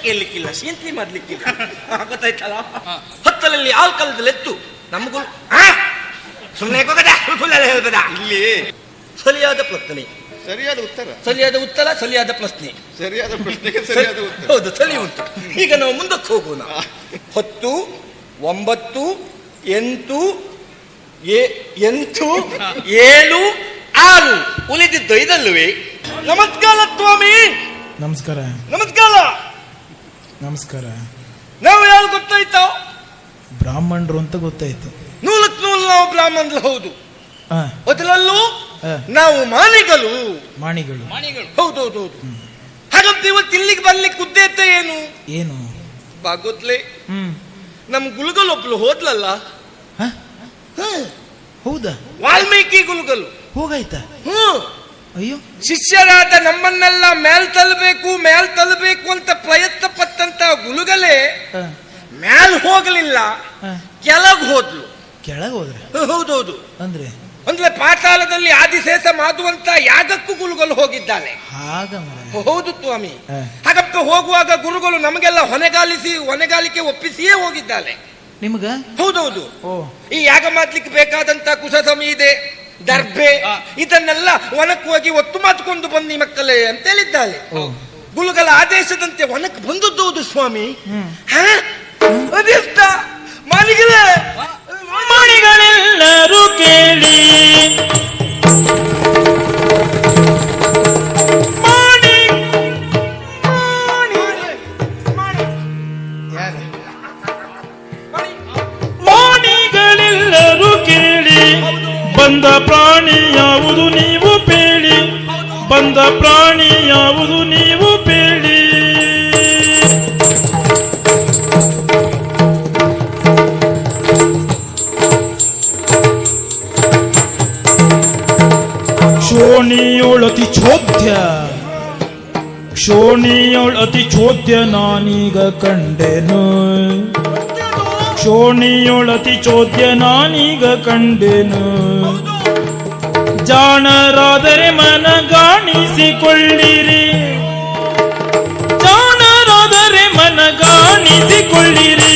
ಕೇಳಲಿಕ್ಕಿಲ್ಲ, ಶೀಂತಿ ಮಾಡ್ಲಿಕ್ಕಿಲ್ಲ, ಗೊತ್ತಾಯ್ತಲ್ಲ. ಹೊತ್ತಲಲ್ಲಿ ಆಲ್ಕಲದಲ್ಲಿ ಎತ್ತು ನಮಗೂ ಸುಮ್ಮನೆ ಹೇಳ್ಬೇಡ. ಇಲ್ಲಿ ಸರಿಯಾದ ಪ್ರಶ್ನೆ, ಸರಿಯಾದ ಉತ್ತರ, ಸರಿಯಾದ ಉತ್ತರ, ಸರಿಯಾದ ಪ್ರಶ್ನೆ, ಸರಿಯಾದ ಪ್ರಶ್ನೆಗೆ ಸರಿಯಾದ ಉತ್ತರ. ಹೌದು, ಸರಿ ಉಂಟು. ಈಗ ನಾವು ಮುಂದಕ್ಕೆ ಹೋಗೋಣ. 10, 9, 8, 7, 6 ಉಳಿದಿದ್ದು ಇದಲ್ಲವೇ? ನಮಸ್ಕಾರ ಸ್ವಾಮಿ. ನಮಸ್ಕಾರ. ನಮಸ್ಕಾರ. ನಮಸ್ಕಾರ. ನಾವು ಯಾರು ಗೊತ್ತಾಯ್ತಾ? ಬ್ರಾಹ್ಮಣರು ಅಂತ ಗೊತ್ತಾಯ್ತು. ನೂಲಕ್ ನೂಲು ನಾವು ಬ್ರಾಹ್ಮಣರು. ಹೌದು. ಮೊದಲಲ್ಲೂ ನಾವು ಮಾಣಿಗಳು. ಮಾಣಿಗಳು. ಹೌದೌದು. ಹಾಗಂತ ಇವತ್ತು ಇಲ್ಲಿಗೆ ಬರ್ಲಿಕ್ಕೆ ಉದ್ದೇಶ ಏನು? ಏನು ಬಾಗೋತ್ಲೆ ನಮ್ ಗುಲ್ಗಲೊಬ್ಳು ಹೋದ್ಲಲ್ಲ. ಹೌದಾ? ವಾಲ್ಮೀಕಿ ಗುಲ್ಗಲು ಹೋಗಾಯ್ತಾ? ಅಯ್ಯೋ, ಶಿಷ್ಯರಾದ ನಮ್ಮನ್ನೆಲ್ಲ ಮೇಲ್ ತಲಬೇಕು ಅಂತ ಪ್ರಯತ್ನ ಪಟ್ಟಂತ ಗುಲುಗಲೇ ಮೇಲ್ ಹೋಗ್ಲಿಲ್ಲ, ಕೆಳಗ್ ಹೋದ್ಲು. ಕೆಳಗ್ ಹೋದ್ರೆ? ಹೌದೌದು. ಅಂದ್ರೆ ಪಾತಾಳದಲ್ಲಿ ಆದಿಶೇಷ ಮಾದುವಂತ ಯಾಗಕ್ಕೂ ಗುರುಗಳು ಹೋಗಿದ್ದಾನೆ. ಹೌದು ಸ್ವಾಮಿ. ಹಾಗಪ್ಪ ಹೋಗುವಾಗ ಗುರುಗಳು ನಮಗೆಲ್ಲ ಹೊಣೆಗಾಲಿಕೆ ಒಪ್ಪಿಸಿಯೇ ಹೋಗಿದ್ದಾನೆ. ನಿಮ್ಗ? ಹೌದೌದು. ಈ ಯಾಗ ಮಾಡ್ಲಿಕ್ಕೆ ಬೇಕಾದಂತ ಕುಸಸಮಿ ಇದೆ, ದರ್ಭೆ, ಇದನ್ನೆಲ್ಲ ಒಣಕ್ ಹೋಗಿ ಒತ್ತು ಮಾತ್ಕೊಂಡು ಬನ್ನಿ ಮಕ್ಕಳೇ ಅಂತ ಹೇಳಿದ್ದಾಳೆ. ಗುರುಗಳ ಆದೇಶದಂತೆ ಒಣಕ್ ಬಂದದ್ದು ಸ್ವಾಮಿ. ಅದೆಷ್ಟ ಮಣಿಗಳೆಲ್ಲರೂ ಕೇಳಿ ಮಣಿಗಳೆಲ್ಲರೂ ಕೇಳಿ, ಬಂದ ಪ್ರಾಣಿ ಯಾವುದು ನೀವು ಬೇಡಿ, ಬಂದ ಪ್ರಾಣಿ ಯಾವುದು ನೀವು ಬೇಡಿ. ಶೋಣಿಯೋಳ್ ಅತಿ ಚೋದ್ಯ ನಾನೀಗ ಕಂಡೆನು, ಶೋಣಿಯೋಳ್ ಅತಿ ಚೋದ್ಯ ನಾನೀಗ ಕಂಡೆನು. ಜಾಣರಾದರೆ ಮನಗಾಣಿಸಿಕೊಳ್ಳಿರಿ, ಜಾಣರಾದರೆ ಮನಗಾಣಿಸಿಕೊಳ್ಳಿರಿ.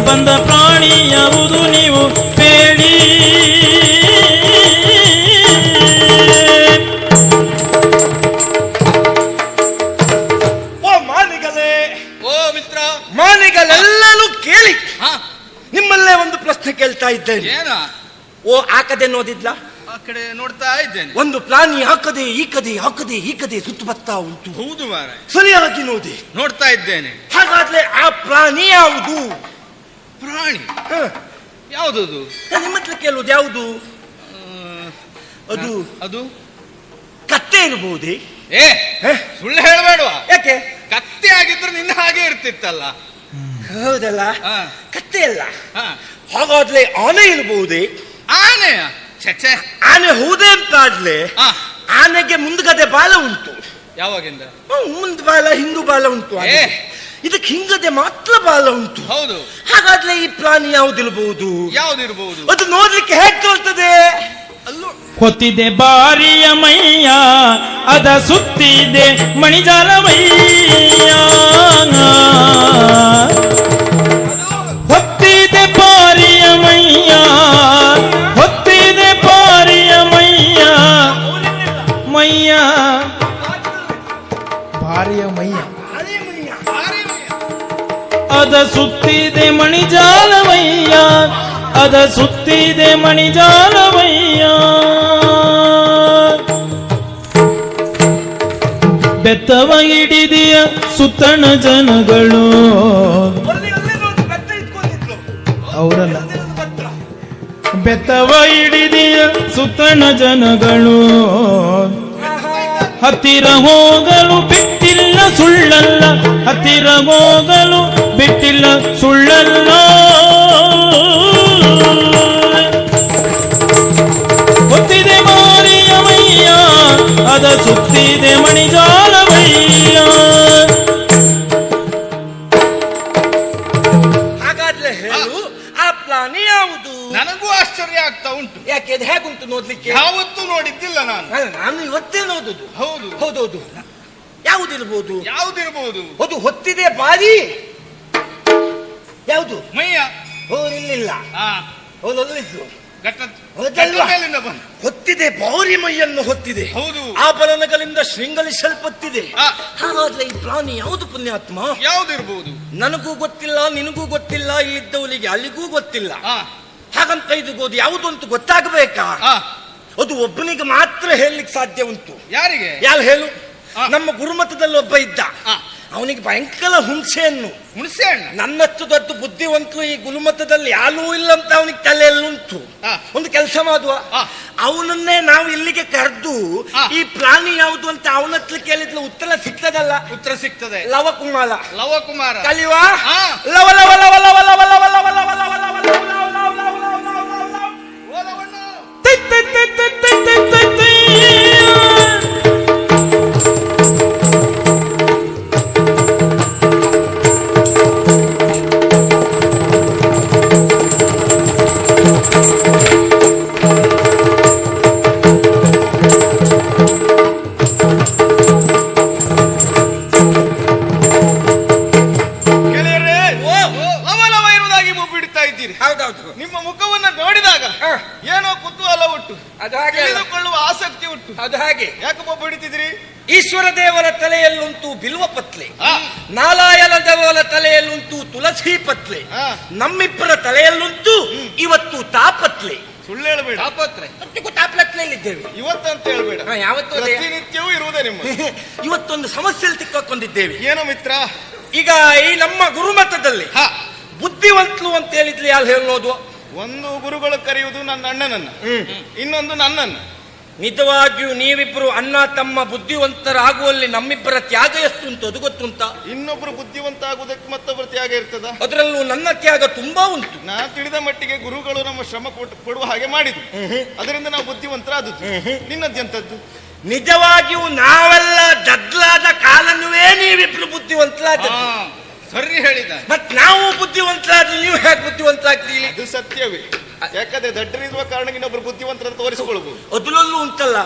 ಬಂದ ಪ್ರಾಣಿ ಯಾವುದು ನೀವು ಬೇಡಿ. ಓ ಮಾನಿಗಳೇ, ಓ ಮಿತ್ರ, ಮಾನಿಗಳೆಲ್ಲರೂ ಕೇಳಿ ನಿಮ್ಮಲ್ಲೇ ಒಂದು ಪ್ರಶ್ನೆ ಕೇಳ್ತಾ ಇದ್ದೇನೆ. ಓ ಆ ಕಡೆ ನೋಡಿದ್ಲ? ಆ ಕಡೆ ನೋಡ್ತಾ ಇದ್ದೇನೆ. ಒಂದು ಪ್ರಾಣಿ ಹಾಕದೆ ಈ ಕಡೆ ಸುತ್ತು ಬರ್ತಾ ಉಂಟು. ಹೌದು ಮಾರಾಯ, ಸರಿಯಾಗಿ ನೋಡಿ. ನೋಡ್ತಾ ಇದ್ದೇನೆ. ಹಾಗಾದ್ರೆ ಆ ಪ್ರಾಣಿ ಯಾವುದು? ಪ್ರಾಣಿ ಯಾವುದದು? ನಿಮ್ಮ ಹತ್ರ ಕೇಳುವುದು ಯಾವುದು? ಅದು ಕತ್ತೆ ಇರಬಹುದೇ? ಸುಳ್ಳು ಹೇಳಬೇಡುವ. ಯಾಕೆ? ಕತ್ತೆ ಆಗಿದ್ರೆ ನಿನ್ನ ಹಾಗೆ ಇರ್ತಿತ್ತಲ್ಲ. ಹೌದಲ್ಲ, ಕತ್ತೆ ಅಲ್ಲ. ಹಾಗಾದ್ಲೆ ಆನೆ ಇರಬಹುದೇ? ಆನೆಯ? ಆನೆ ಹೌದೇ ಅಂತ ಆಡ್ಲೆ ಆನೆಗೆ ಮುಂದ್ಗಡೆ ಬಾಲ ಉಂಟು. ಯಾವಾಗಿಂದ? ಮುಂದ್ ಬಾಲ ಹಿಂದು ಬಾಲ ಉಂಟು. ಇದಕ್ಕೆ ಹಿಂಗದೆ ಮಾತ್ರ ಬಾಲ ಉಂಟು. ಹೌದು. ಹಾಗಾದ್ರೆ ಈ ಪ್ರಾಣಿ ಯಾವುದಿರಬಹುದು? ಯಾವುದಿರಬಹುದು? ಅದು ನೋಡ್ಲಿಕ್ಕೆ ಹೇಗೆ ತೋರ್ತದೆ? ಹೊತ್ತಿದೆ ಬಾರಿಯ ಮೈಯ, ಅದ ಸುತ್ತಿದೆ ಮಣಿಜಾಲವಯ್ಯ. ಹೊತ್ತಿದೆ ಬಾರಿಯ ಮೈಯ, ಹೊತ್ತಿದೆ ಬಾರಿಯ ಮೈಯ, ಮೈಯ ಭಾರಿಯ ಮೈಯ, ಅದ ಸುತ್ತಿದೆ ಮಣಿಜಾಲವಯ್ಯ, ಅದ ಸುತ್ತಿದೆ ಮಣಿಜಾಲವಯ್ಯ. ಬೆತ್ತವ ಹಿಡಿದಿಯ ಸುತ್ತಣ ಜನಗಳು, ಅವರಲ್ಲ, ಬೆತ್ತವ ಹಿಡಿದಿಯ ಸುತ್ತಣ ಜನಗಳು. ಹತ್ತಿರ ಹೋಗಲು ಬಿಟ್ಟಿಲ್ಲ ಸುಳ್ಳಲ್ಲ, ಹತ್ತಿರ ಹೋಗಲು ಬಿಟ್ಟಿಲ್ಲ ಸುಳ್ಳಲ್ಲ. ನನಗೂ ಆಶ್ಚರ್ಯ ಆಗ್ತಾ ಉಂಟು. ಯಾಕೆ ಅದು ಹೇಗುಂಟು ನೋಡ್ಲಿಕ್ಕೆ? ಯಾವತ್ತೂ ನೋಡಿದ್ದಿಲ್ಲ ನಾನು. ನಾನು ಇವತ್ತೇ ನೋಡುದು. ಹೌದು ಹೌದೌದು. ಯಾವುದಿರ್ಬೋದು? ಯಾವ್ದಿರ್ಬೋದು? ಅದು ಹೊತ್ತಿದೆ ಬಾರಿ. ಯಾವುದು? ಮೈಯ ಇಲ್ಲಿಲ್ಲ. ಹೌದಲ್ಲಿದ್ದು ಘಟ್ಟ ಮೇಲಿಂದ ಬಂದು ಹೊತ್ತಿದೆ ಬಾರಿ ಮೈಯನ್ನು ಹೊತ್ತಿದೆ. ಹೌದು. ಆಭರಣಗಳಿಂದ ಶೃಂಗಲಿಸಲ್ಪಟ್ಟಿದೆ. ಹಾಗಾದ್ರೆ ಈ ಪ್ರಾಣಿ ಯಾವುದು ಪುಣ್ಯಾತ್ಮ? ಯಾವ್ದಿರ್ಬೋದು? ನನಗೂ ಗೊತ್ತಿಲ್ಲ, ನಿನಗೂ ಗೊತ್ತಿಲ್ಲ, ಇಲ್ಲಿದ್ದವಳಿಗೆ ಅಲ್ಲಿಗೂ ಗೊತ್ತಿಲ್ಲ. ಹಾಗಂತ ಇದು ಯಾವುದು ಅಂತ ಗೊತ್ತಾಗಬೇಕಾ? ಅದು ಒಬ್ಬನಿಗೆ ಮಾತ್ರ ಹೇಳಲಿಕ್ಕೆ ಸಾಧ್ಯ ಉಂಟು. ಯಾರಿಗೆ? ಯಾರು ಹೇಳು? ನಮ್ಮ ಗುರುಮಠದಲ್ಲಿ ಒಬ್ಬ ಇದ್ದ. ಅವನಿಗೆ ಭಯಂಕರ ಹುಣಸೆ ಹಣ್ಣು. ನನ್ನಷ್ಟು ದೊಡ್ಡ ಬುದ್ಧಿವಂತರು ಈ ಗುರುಮಠದಲ್ಲಿ ಯಾರೂ ಇಲ್ಲ ಅಂತ ಅವನಿಗೆ ತಲೆಯಲ್ಲುಂಟು. ಒಂದು ಕೆಲಸ ಮಾಡುವ, ಅವನನ್ನೇ ನಾವು ಇಲ್ಲಿಗೆ ಕರೆದು ಈ ಪ್ರಾಣಿ ಯಾವುದು ಅಂತ ಅವನ ಹತ್ರ ಕೇಳಿದ್ರೆ ಉತ್ತರ ಸಿಗ್ತದಲ್ಲ? ಉತ್ತರ ಸಿಗ್ತದೆ. ಲವಕುಮಾರ ಕಲಿಯುವ. ಲವ ಲವ ಲವ ಲವ ಲವ ಲವ ಲವ ಲವ ಲವ ಲವ ನಿಮ್ಮ ಮುಖವನ್ನು ನೋಡಿದಾಗ ಏನೋ ಕುತೂಹಲ ಉಂಟು, ತಿಳಿದುಕೊಳ್ಳುವ ಆಸಕ್ತಿ ಉಂಟು. ಅದು ಹಾಗೆ. ಯಾಕಪ್ಪ ಬಿಡ್ತಿದ್ರಿ? ಈಶ್ವರ ದೇವರ ತಲೆಯಲ್ಲುಂಟು ಬಿಲ್ವ ಪತ್ಲೆ, ನಾರಾಯಣ ದೇವರ ತಲೆಯಲ್ಲುಂಟು ತುಳಸಿ ಪತ್ಲೆ, ನಮ್ಮಿಬ್ಬರ ತಲೆಯಲ್ಲುಂಟು ಇವತ್ತು ತಾಪತ್ಲೆ. ಸುಳ್ಳು ಹೇಳಬೇಡ. ತಾಪತ್ಲೆಯಲ್ಲಿದ್ದೇವೆ ಇವತ್ತು ಅಂತ ಹೇಳ್ಬೇಡ. ಯಾವತ್ತು ಪ್ರತಿನಿತ್ಯವೂ ಇರುವುದೇ ನಿಮ್ಮ. ಇವತ್ತೊಂದು ಸಮಸ್ಯೆಯಲ್ಲಿ ತಿಕ್ಕೊಂಡಿದ್ದೇವೆ. ಏನೋ ಮಿತ್ರ? ಈಗ ಈ ನಮ್ಮ ಗುರುಮಠದಲ್ಲಿ ಬುದ್ಧಿವಂತರು ಅಂತ ಹೇಳಿದ್ಲಿ ಯಾರು ಹೇಳೋದು? ಒಂದು ಗುರುಗಳು ಕರೆಯುವುದು ನನ್ನ ಅಣ್ಣನನ್ನ, ಇನ್ನೊಂದು ನನ್ನನ್ನು. ನಿಜವಾಗಿಯೂ ನೀವಿಬ್ರು ಅಣ್ಣ ತಮ್ಮ ಬುದ್ಧಿವಂತರಾಗುವಲ್ಲಿ ನಮ್ಮಿಬ್ಬರ ತ್ಯಾಗ ಎಷ್ಟು ಉಂಟು ಅದು ಗೊತ್ತುಂಟ? ಇನ್ನೊಬ್ರು ಬುದ್ಧಿವಂತ ಆಗುವುದಕ್ಕೆ ಮತ್ತೊಬ್ಬರು ತ್ಯಾಗ ಇರ್ತದ? ಅದರಲ್ಲೂ ನನ್ನ ತ್ಯಾಗ ತುಂಬಾ ಉಂಟು. ನಾ ತಿಳಿದ ಮಟ್ಟಿಗೆ ಗುರುಗಳು ನಮ್ಮ ಶ್ರಮ ಕೊಡುವ ಹಾಗೆ ಮಾಡಿದ್ರು, ಅದರಿಂದ ನಾವು ಬುದ್ಧಿವಂತರಾದದ್ದು. ನಿನ್ನದ್ಯಂತದ್ದು? ನಿಜವಾಗಿಯೂ ನಾವೆಲ್ಲ ಜಡ್ಲಾದ ಕಾಲನುವೇ ನೀವಿಬ್ರು ಬುದ್ಧಿವಂತರಾದ. ಸರಿ ಹೇಳಿದ. ಮತ್ ನಾವು ಬುದ್ಧಿವಂತರಾದ್ರೆ ನೀವು ಹೇಗೆ ಬುದ್ಧಿವಂತರಾಗ್ತೀವಿ? ಅದು ಸತ್ಯವೇ. ಯಾಕಂದ್ರೆ ದಡ್ಡರಿರುವ ಕಾರಣ ಇನ್ನೊಬ್ರು ಬುದ್ಧಿವಂತರನ್ನು ತೋರಿಸಿಕೊಳ್ಳಬಹುದು. ಅದರಲ್ಲೂ ಉಂಟಲ್ಲ,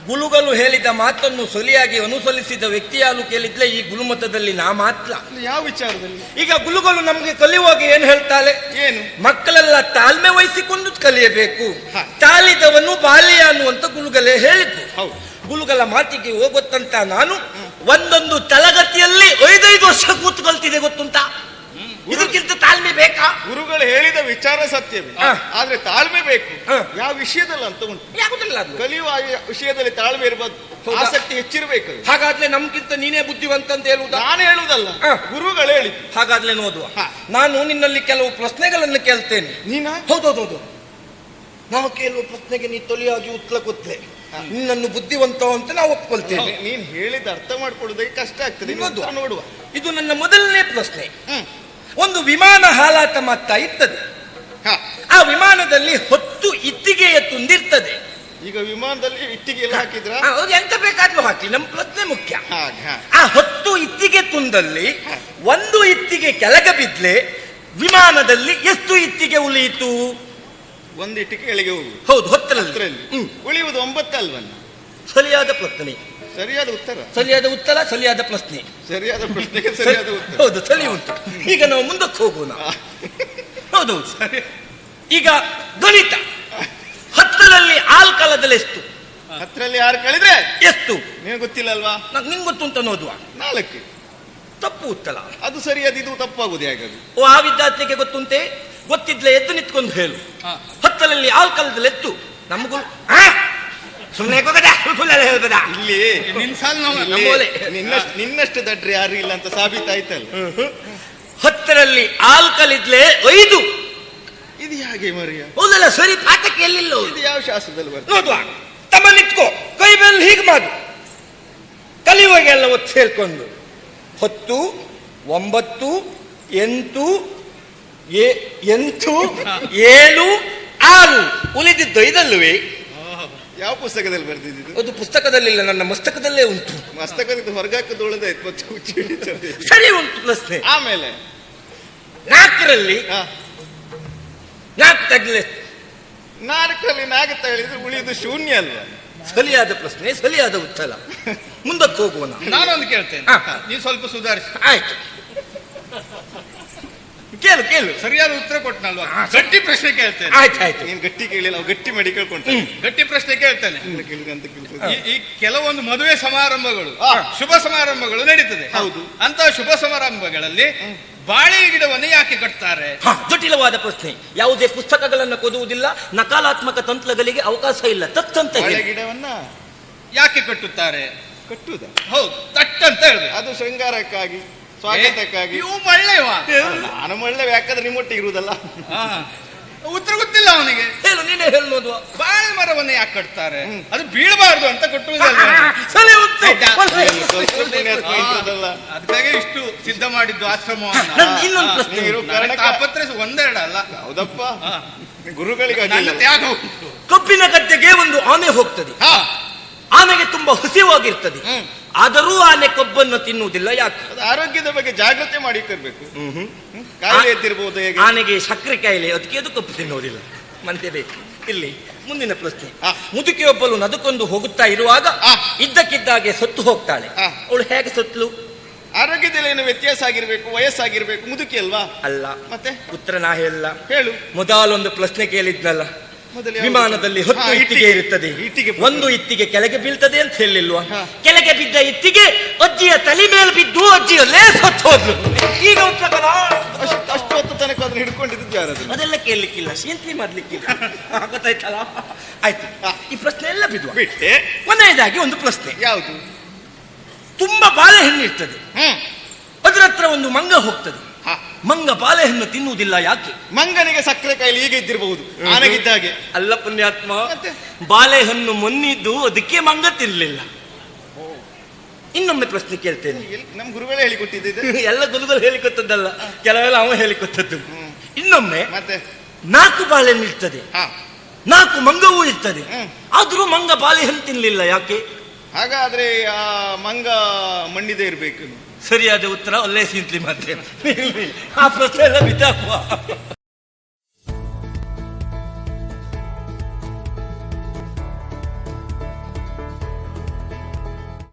ಗುರುಗಳು ಹೇಳಿದ ಮಾತನ್ನು ಸರಿಯಾಗಿ ಅನುಸರಿಸಿದ ವ್ಯಕ್ತಿಯಾಲು ಕೇಳಿದ್ರೆ ಈ ಗುರುಮಠದಲ್ಲಿ ನಾ ಮಾತ್ರ. ಯಾವ ವಿಚಾರದಲ್ಲಿ? ಈಗ ಗುರುಗಳು ನಮ್ಗೆ ಕಲಿಯುವಾಗ ಏನ್ ಹೇಳ್ತಾಳೆ? ಏನು? ಮಕ್ಕಳೆಲ್ಲ ತಾಳ್ಮೆ ವಹಿಸಿಕೊಂಡು ಕಲಿಯಬೇಕು, ತಾಳಿದವನು ಬಾಲ್ಯ ಅನ್ನುವಂತ ಗುರುಗಳೇ ಹೇಳಿದ್ದು. ಗುರುಗಳ ಮಾತಿಗೆ ಹೋಗುತ್ತಂತ ನಾನು ಒಂದೊಂದು ತರಗತಿಯಲ್ಲಿ 5-5 ವರ್ಷ ಕೂತ್ಕೊಳ್ತಿದೆ ಗೊತ್ತುಂಟ. ಇದಕ್ಕಿಂತ ತಾಳ್ಮೆ ಬೇಕಾ? ಗುರುಗಳು ಹೇಳಿದ ವಿಚಾರ ಸತ್ಯವೇ, ಆದ್ರೆ ತಾಳ್ಮೆ ಬೇಕು. ಯಾವ ವಿಷಯದಲ್ಲಿ ಅಂತ ಉಂಟು? ಯಾವುದಿಲ್ಲ, ಕಲಿಯುವ ವಿಷಯದಲ್ಲಿ ತಾಳ್ಮೆ ಇರಬಹುದು, ಆಸಕ್ತಿ ಹೆಚ್ಚಿರಬೇಕು. ಹಾಗಾದ್ರೆ ನಮ್ಗಿಂತ ನೀನೇ ಬುದ್ಧಿವಂತ ಅಂತ ಹೇಳುವುದ? ನಾನು ಹೇಳುವುದಲ್ಲ, ಗುರುಗಳು ಹೇಳಿ. ಹಾಗಾದ್ರೆ ನೋಡುವ, ನಾನು ನಿನ್ನಲ್ಲಿ ಕೆಲವು ಪ್ರಶ್ನೆಗಳನ್ನು ಕೇಳ್ತೇನೆ. ನೀನಾ? ಹೌದೌದೌದು. ನಾವು ಕೇಳುವ ಪ್ರಶ್ನೆಗೆ ನೀ ತೊಲಿಯಾಗಿ ಉತ್ತರ ಕೊಟ್ರೆ ನಿನ್ನನ್ನು ಬುದ್ಧಿವಂತ ಅಂತ ನಾವು ಒಪ್ಕೊಳ್ತೇವೆ. ನೀನ್ ಹೇಳಿದ ಅರ್ಥ ಮಾಡ್ಕೊಳ್ಳೋದಕ್ಕೆ ಕಷ್ಟ ಆಗ್ತದೆ. ನೋಡುವ. ಇದು ನನ್ನ ಮೊದಲನೇ ಪ್ರಶ್ನೆ. ಒಂದು ವಿಮಾನ ಹಾರಾಟ ಮಾಡ್ತಾ ಇರ್ತದೆ, ಆ ವಿಮಾನದಲ್ಲಿ ಹೊತ್ತು ಇಟ್ಟಿಗೆಯ ತುಂದಿರ್ತದೆ. ಈಗ ವಿಮಾನದಲ್ಲಿ ಇಟ್ಟಿಗೆ ಎಲ್ಲ ಹಾಕಿದ್ರ? ಎಂತ ಬೇಕಾದ್ರೂ ಹಾಕಿ, ನಮ್ಮ ಪ್ರಶ್ನೆ ಮುಖ್ಯ. ಆ ಹೊತ್ತು ಇಟ್ಟಿಗೆ ತುಂದಲ್ಲಿ ಒಂದು ಇಟ್ಟಿಗೆ ಕೆಳಗೆ ಬಿದ್ಲೆ ವಿಮಾನದಲ್ಲಿ ಎಷ್ಟು ಇಟ್ಟಿಗೆ ಉಳಿಯಿತು? ಒಂದು ಇಟ್ಟಿಗೆ ಕೆಳಗೆ ಹೋಗುದು. ಹೌದು, ಹೊತ್ತರಲ್ಲಿ ಉಳಿಯುವುದು 9 ಅಲ್ವನ್ನ? ಸರಿಯಾದ ಪ್ರಶ್ನೆ, ಸರಿಯಾದ ಉತ್ತರ, ಸರಿಯಾದ ಉತ್ತರ, ಸರಿಯಾದ ಪ್ರಶ್ನೆ, ಸರಿಯಾದ ಪ್ರಶ್ನೆಗೆ ಸರಿಯಾದ ಉತ್ತರ. ಹೌದು, ಸರಿ ಉಂಟು. ಈಗ ನಾವು ಮುಂದಕ್ಕೆ ಹೋಗೋಣ. ಹೌದು, ಈಗ ಗಣಿತ 10ರಲ್ಲಿ ಆಲ್ಕಾಲದಲ್ಲಿ ಎಷ್ಟು? 10ರಲ್ಲಿ 6 ಕಳೆದ್ರೆ ಎಷ್ಟು? ನಿಮಗೆ ಗೊತ್ತಿಲ್ಲ ಅಲ್ವಾ? ನಿಂಗೆ ಗೊತ್ತುಂಟ ನೋದುವ. 4. ತಪ್ಪು ಉತ್ತರ. ಅದು ಸರಿಯಾದ, ಇದು ತಪ್ಪಾಗುದು ಹೇಗಾದ್ರು? ಓ, ಆ ವಿದ್ಯಾರ್ಥಿಗೆ ಗೊತ್ತುಂಟೆ? ಗೊತ್ತಿದ್ಲೆ ಎದ್ದು ನಿಂತ್ಕೊಂಡು ಹೇಳು. 10ರಲ್ಲಿ ಆಲ್ಕಾಲದಲ್ಲಿ ಎತ್ತು ನಮಗೂ ಸುಮ್ಮನೆ ಹೇಳ್ಬೇಡ. ಇಲ್ಲಿ ನಿನ್ನಷ್ಟು ದಡ್ರಿ ಯಾರು ಇಲ್ಲ ಅಂತ ಸಾಬೀತಾಯ್ತಲ್ಲ. 10ರಲ್ಲಿ ಆಲ್ಕಲಿದ್ಲೆ 5. ಇದು ಹೇಗೆ ಮರಿಯ? ಹೌದಲ್ಲ, ಸರಿ, ಪಾಠಕ್ಕೆ ಎಲ್ಲಿಲ್ಲ. ಇದು ಯಾವ ಶಾಸ್ತ್ರದಲ್ಲಿ ಬರ್ತದೆ? ನೋಡುವ, ತಮ್ಮ ನಿತ್ಕೋ, ಕೈ ಮೇಲೆ ಹೀಗೆ ಮಾಡು. ಕಲಿಯುವಾಗೆಲ್ಲ ಒತ್ತು ಸೇರ್ಕೊಂಡು 10, 9, 8, 7, 6 ಉಳಿದಿದ್ದು 5 ಯಾವ ಪುಸ್ತಕದಲ್ಲಿ ಬರ್ತಿದ್ದು? ಅದು ಪುಸ್ತಕದಲ್ಲಿಲ್ಲ, ನನ್ನ ಮಸ್ತಕದಲ್ಲೇ ಉಂಟು. ಮಸ್ತಕದಿಂದ ಹೊರಗಾಕದೊಳದಾಯ್ತು. ಸರಿ ಉಂಟು ಪ್ರಶ್ನೆ. ಆಮೇಲೆ 4ರಲ್ಲಿ 4 ತಗ್ಲೆ ನಾಲ್ಕಲ್ಲಿ ನಾಗತ್ತ ಹೇಳಿದ್ರೆ ಉಳಿಯುವುದು ಶೂನ್ಯ ಅಲ್ವಾ? ಸರಿಯಾದ ಪ್ರಶ್ನೆ, ಸರಿಯಾದ ಉತ್ತರ. ಮುಂದಕ್ಕೆ ಹೋಗುವ ನಾವು. ನಾನೊಂದು ಕೇಳ್ತೇನೆ, ಹಾ. ನೀವು ಸ್ವಲ್ಪ ಸುಧಾರಿಸಿ. ಆಯ್ತು, ಕೇಳು ಕೇಳು. ಸರಿಯಾದ ಉತ್ತರ ಕೊಟ್ಟನಲ್ವಾ? ಗಟ್ಟಿ ಪ್ರಶ್ನೆ ಕೇಳ್ತೇನೆ. ಆಯ್ತು ಆಯ್ತು. ನೀನ್ ಗಟ್ಟಿ ಕೇಳಿ ನಾವು ಗಟ್ಟಿ ಮಾಡಿ ಕೇಳ್ಕೊಂಡ್ರೆ ಗಟ್ಟಿ ಪ್ರಶ್ನೆ ಕೇಳ್ತೇನೆ. ಕೇಳಿದಂತ ಕೇಳ್ತೇವೆ. ಈ ಕೆಲವೊಂದು ಮದುವೆ ಸಮಾರಂಭಗಳು, ಶುಭ ಸಮಾರಂಭಗಳು ನಡೀತದೆ. ಹೌದು. ಅಂತ ಶುಭ ಸಮಾರಂಭಗಳಲ್ಲಿ ಬಾಳೆ ಗಿಡವನ್ನು ಯಾಕೆ ಕಟ್ತಾರೆ? ಜಟಿಲವಾದ ಪ್ರಶ್ನೆ. ಯಾವುದೇ ಪುಸ್ತಕಗಳನ್ನು ಓದುವುದಿಲ್ಲ, ನಕಾರಾತ್ಮಕ ತಂತ್ರಗಳಿಗೆ ಅವಕಾಶ ಇಲ್ಲ. ತತ್ತಂತ ಬಾಳೆ ಹೇಳಿ. ಗಿಡವನ್ನ ಯಾಕೆ ಕಟ್ಟುತ್ತಾರೆ? ಕಟ್ಟುವುದ? ಹೌದು, ತಟ್ ಅಂತ ಹೇಳಿದೆ. ಅದು ಶೃಂಗಾರಕ್ಕಾಗಿ, ಸ್ವಾಗತಕ್ಕಾಗಿ. ಇವು ಒಳ್ಳೆಯವ. ನಾನು ಒಳ್ಳೆ ಯಾಕಂದ್ರೆ ನಿಮ್ಮೊಟ್ಟಿಗೆ ಇರುವುದಲ್ಲ. ಉತ್ತರ ಗೊತ್ತಿಲ್ಲ ಅವನಿಗೆ. ಹೇಳು, ನೀನೇ ಹೇಳು ನೋಡುವ. ಬಾಳೆ ಮರವನ್ನು ಯಾಕೆ ಕಟ್ತಾರೆ? ಅದು ಬೀಳಬಾರ್ದು ಅಂತ ಕಟ್ಟುವುದಲ್ಲ. ಸರಿ ಉತ್ತರ. ಸ್ವಲ್ಪ ಪುಣ್ಯಾತ್ಮ ಇರ್ತದಲ್ಲ. ಅದಕ್ಕಾಗಿ ಇಷ್ಟು ಸಿದ್ಧ ಮಾಡಿದ್ದು ಆಶ್ರಮವನ್ನು. ನನ್ಗೆ ಇನ್ನೊಂದು ಪ್ರಶ್ನೆ. ನೀರು ಕಾರಣಕ್ಕೆ ತಾಪತ್ರೆ ಒಂದೆರಡಲ್ಲ. ಹೌದಪ್ಪ, ಗುರುಗಳಿಗೆ ನನ್ನ ಅಡ್ಡಿಲ್ಲ. ತ್ಯಾಗ ಉಂಟು. ಕಬ್ಬಿನ ಗದ್ದೆಗೆ ಒಂದು ಆನೆ ಹೋಗ್ತದೆ. ಆನೆಗೆ ತುಂಬಾ ಹಸಿವಾಗಿರ್ತದೆ. ಆದರೂ ಆನೆ ಕಬ್ಬನ್ನು ತಿನ್ನುವುದಿಲ್ಲ. ಯಾಕೆ? ಅದು ಆರೋಗ್ಯದ ಬಗ್ಗೆ ಜಾಗ್ರತೆ ಮಾಡಿಕೊಳ್ಬೇಕು. ಕಾಯಿಲೆ ಎದ್ದಿರ್ಬೋದು. ಹೇಗೆ? ಆನೆಗೆ ಸಕ್ಕರೆ ಕಾಯಿಲೆ, ಅದಕ್ಕೆ ಅದು ಕಬ್ಬು ತಿನ್ನುವುದಿಲ್ಲ. ಮಂತೆ ಬೇಕು. ಇಲ್ಲಿ ಮುಂದಿನ ಪ್ರಶ್ನೆ. ಮುದುಕಿಯೊಬ್ಬಳು ನದುಕೊಂಡು ಹೋಗುತ್ತಾ ಇರುವಾಗ ಇದ್ದಕ್ಕಿದ್ದಾಗೆ ಸತ್ತು ಹೋಗ್ತಾಳೆ. ಅವಳು ಹೇಗೆ ಸತ್ಲು? ಆರೋಗ್ಯದಲ್ಲಿ ಏನು ವ್ಯತ್ಯಾಸ ಆಗಿರ್ಬೇಕು, ವಯಸ್ಸಾಗಿರ್ಬೇಕು. ಮುದುಕಿ ಅಲ್ವಾ? ಅಲ್ಲ. ಮತ್ತೆ ಉತ್ತರ ನಾ ಹೇಳಲ್ಲ. ಹೇಳು. ಮೊದಲೊಂದು ಪ್ರಶ್ನೆ ಕೇಳಿದ್ನಲ್ಲ, ಮೊದಲು ವಿಮಾನದಲ್ಲಿ 10 ಇಟ್ಟಿಗೆ ಇರುತ್ತದೆ. ಇಟ್ಟಿಗೆ ಒಂದು ಇಟ್ಟಿಗೆ ಕೆಳಗೆ ಬೀಳ್ತದೆ ಅಂತ ಹೇಳಿಲ್ವಾ? ಕೆಳಗೆ ಬಿದ್ದ ಇಟ್ಟಿಗೆ ಅಜ್ಜಿಯ ತಲೆ ಮೇಲೆ ಬಿದ್ದು ಅಜ್ಜಿಯಲ್ಲೇ ಸತ್ತು ಹೋದ್ಲು. ಈಗ ಉತ್ತರ ಬರ. ಅಷ್ಟು ಹೊತ್ತು ತನಕ ಅದನ್ನ ಹಿಡ್ಕೊಂಡಿದ್ದು ಯಾರದು? ಅದೆಲ್ಲ ಕೇಳಲಿಕ್ಕಿಲ್ಲ, ಚಿಂತೆ ಮಾಡ್ಲಿಕ್ಕಿಲ್ಲ. ಗೊತ್ತಾಯ್ತಲ್ಲ? ಆಯ್ತು, ಈ ಪ್ರಶ್ನೆ ಎಲ್ಲ ಬಿದ್ವ. ಬಿಟ್ಟೆ. ಕೊನೆಯದಾಗಿ ಒಂದು ಪ್ರಶ್ನೆ. ಯಾವುದು? ತುಂಬಾ ಬಾಳೆಹಣ್ಣು ಇರ್ತದೆ, ಅದರ ಹತ್ರ ಒಂದು ಮಂಗ ಹೋಗ್ತದೆ. ಮಂಗ ಬಾಳೆಹಣ್ಣು ತಿನ್ನುವುದಿಲ್ಲ. ಯಾಕೆ? ಮಂಗನಿಗೆ ಸಕ್ಕರೆ ಕಾಯಿಲೆ ಈಗ ಇದ್ದಿರಬಹುದು, ಆನೆಗಿದ್ದಾಗೆ. ಅಲ್ಲ ಪುಣ್ಯಾತ್ಮ, ಮತ್ತೆ? ಬಾಳೆಹಣ್ಣು ಮೊನ್ನಿದ್ದು ಅದಕ್ಕೆ ಮಂಗ ತಿನ್ಲಿಲ್ಲ. ಇನ್ನೊಮ್ಮೆ ಪ್ರಶ್ನೆ ಕೇಳ್ತೇನೆ. ನಮ್ ಗುರುಗಳೇ ಹೇಳಿಕೊಟ್ಟಿದ್ದೆ. ಎಲ್ಲ ಗುರುಗಳು ಹೇಳಿಕೊಟ್ಟದ್ದಲ್ಲ, ಕೆಲವೆಲ್ಲ ಅವ ಹೇಳಿಕೊಟ್ಟದ್ದು. ಇನ್ನೊಮ್ಮೆ ಮತ್ತೆ 4 ಬಾಳೆಹಣ್ಣು ಇರ್ತದೆ, 4 ಮಂಗವೂ ಇರ್ತದೆ. ಆದ್ರೂ ಮಂಗ ಬಾಳೆಹಣ್ಣು ತಿನ್ಲಿಲ್ಲ. ಯಾಕೆ? ಹಾಗಾದ್ರೆ ಆ ಮಂಗ ಮಣ್ಣಿದೆ ಇರ್ಬೇಕು. ಸರಿಯಾದ ಉತ್ತರ ಒಳ್ಳೆ ಸಿಂತ್ಲಿ. ಮತ್ತೆ ಆ ಪ್ರಶ್ನೆ ಎಲ್ಲ ಬಿದ್ದಾಕುವ.